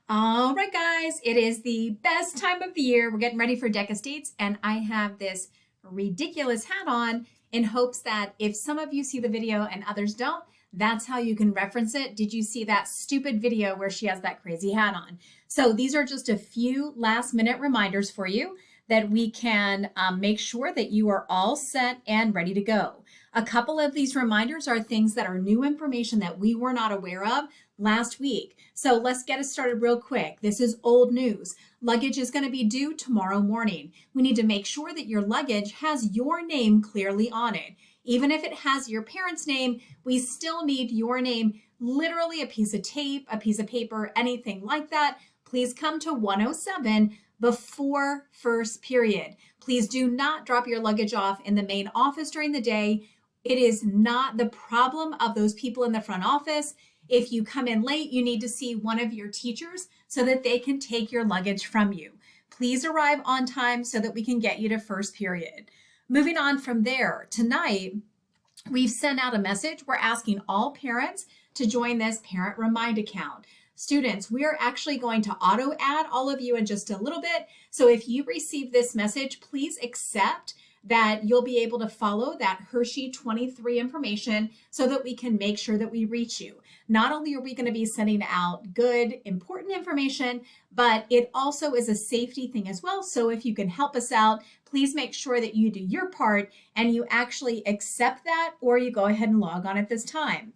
All right, guys, it is the best time of the year. We're getting ready for Deck Estates, and I have this ridiculous hat on in hopes that if some of you see the video and others don't, that's how you can reference it. Did you see that stupid video where she has that crazy hat on? So these are just a few last minute reminders for you that we can make sure that you are all set and ready to go. A couple of these reminders are things that are new information that we were not aware of last week. So let's get it started real quick. This is old news. Luggage is going to be due tomorrow morning. We need to make sure that your luggage has your name clearly on it. Even if it has your parents' name, we still need your name, literally a piece of tape, a piece of paper, anything like that. Please come to 107 before first period. Please do not drop your luggage off in the main office during the day. It is not the problem of those people in the front office. If you come in late, you need to see one of your teachers so that they can take your luggage from you. Please arrive on time so that we can get you to first period. Moving on from there, tonight, we've sent out a message. We're asking all parents to join this parent remind account. Students, we are actually going to auto add all of you in just a little bit. So if you receive this message, please accept that you'll be able to follow that Hershey 23 information so that we can make sure that we reach you. Not only are we going to be sending out good, important information, but it also is a safety thing as well. So if you can help us out, please make sure that you do your part and you actually accept that, or you go ahead and log on at this time.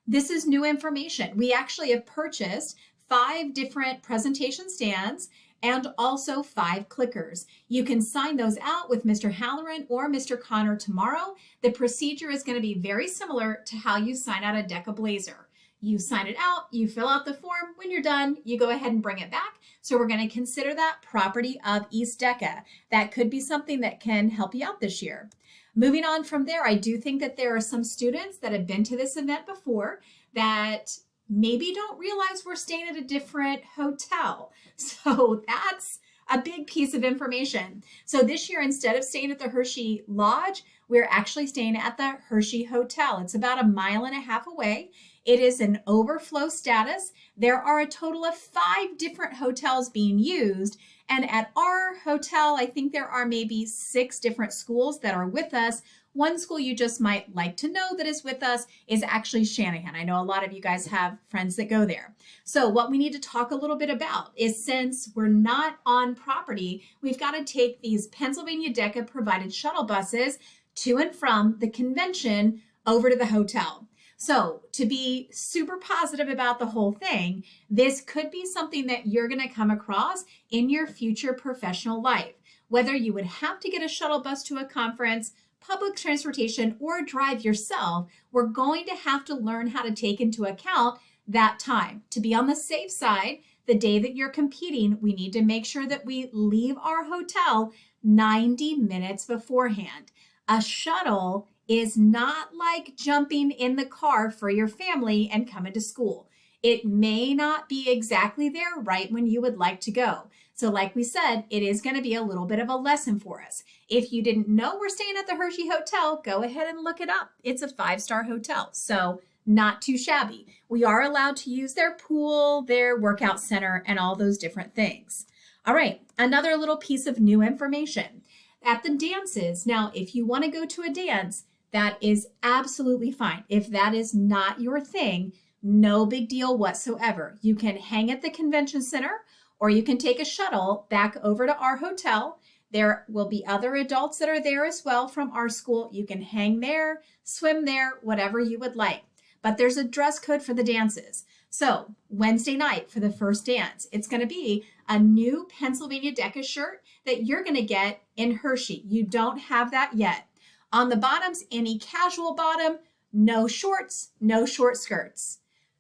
This is new information. We actually have purchased 5 different presentation stands and also 5 clickers. You can sign those out with Mr. Halloran or Mr. Connor tomorrow. The procedure is going to be very similar to how you sign out a Deca Blazer. You sign it out, you fill out the form. When you're done, you go ahead and bring it back. So we're going to consider that property of East Deca. That could be something that can help you out this year. Moving on from there, I do think that there are some students that have been to this event before that maybe don't realize we're staying at a different hotel. So that's a big piece of information. So this year, instead of staying at the Hershey Lodge, we're actually staying at the Hershey Hotel. It's about 1.5 miles away. It is an overflow status. There are a total of 5 different hotels being used. And at our hotel, I think there are maybe 6 different schools that are with us. One school you just might like to know that is with us is actually Shanahan. I know a lot of you guys have friends that go there. So what we need to talk a little bit about is, since we're not on property, we've got to take these Pennsylvania DECA provided shuttle buses to and from the convention over to the hotel. So to be super positive about the whole thing, this could be something that you're going to come across in your future professional life. Whether you would have to get a shuttle bus to a conference, public transportation, or drive yourself, we're going to have to learn how to take into account that time. To be on the safe side, the day that you're competing, we need to make sure that we leave our hotel 90 minutes beforehand. A shuttle is not like jumping in the car for your family and coming to school. It may not be exactly there right when you would like to go. So like we said, it is going to be a little bit of a lesson for us. If you didn't know we're staying at the Hershey Hotel, go ahead and look it up. It's a 5-star hotel, so not too shabby. We are allowed to use their pool, their workout center, and all those different things. All right, another little piece of new information. At the dances, now if you want to go to a dance, that is absolutely fine. If that is not your thing, no big deal whatsoever. You can hang at the convention center, or you can take a shuttle back over to our hotel. There will be other adults that are there as well from our school. You can hang there, swim there, whatever you would like. But there's a dress code for the dances. So Wednesday night for the first dance, it's going to be a new Pennsylvania DECA shirt that you're going to get in Hershey. You don't have that yet. On the bottoms, any casual bottom, no shorts, no short skirts.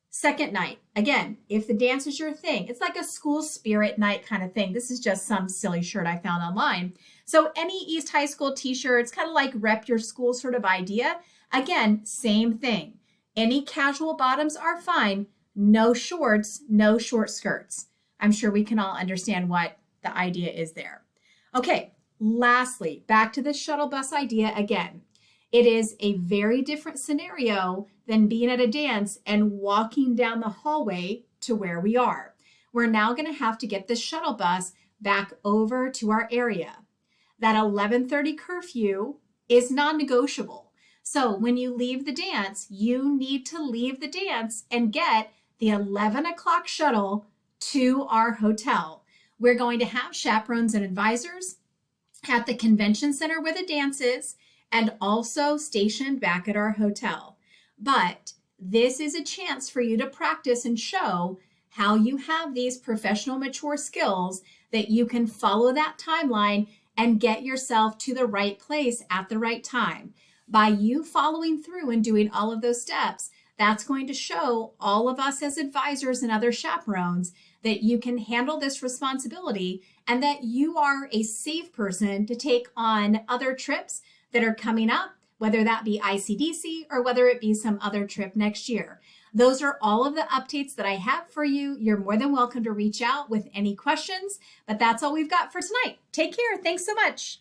Second night, again, if the dance is your thing, it's like a school spirit night kind of thing. This is just some silly shirt I found online. So any East High School t-shirts, kind of like rep your school sort of idea. Again, same thing. Any casual bottoms are fine. No shorts, no short skirts. I'm sure we can all understand what the idea is there. Okay, lastly, back to the shuttle bus idea again. It is a very different scenario than being at a dance and walking down the hallway to where we are. we're now going to have to get this shuttle bus back over to our area. That 11:30 curfew is non-negotiable. So when you leave the dance, you need to leave the dance and get the 11 o'clock shuttle to our hotel. We're going to have chaperones and advisors at the convention center where the dance is and also stationed back at our hotel. But this is a chance for you to practice and show how you have these professional mature skills that you can follow that timeline and get yourself to the right place at the right time. By you following through and doing all of those steps, that's going to show all of us as advisors and other chaperones that you can handle this responsibility and that you are a safe person to take on other trips that are coming up, whether that be ICDC or whether it be some other trip next year. Those are all of the updates that I have for you. You're more than welcome to reach out with any questions, but that's all we've got for tonight. Take care. Thanks so much.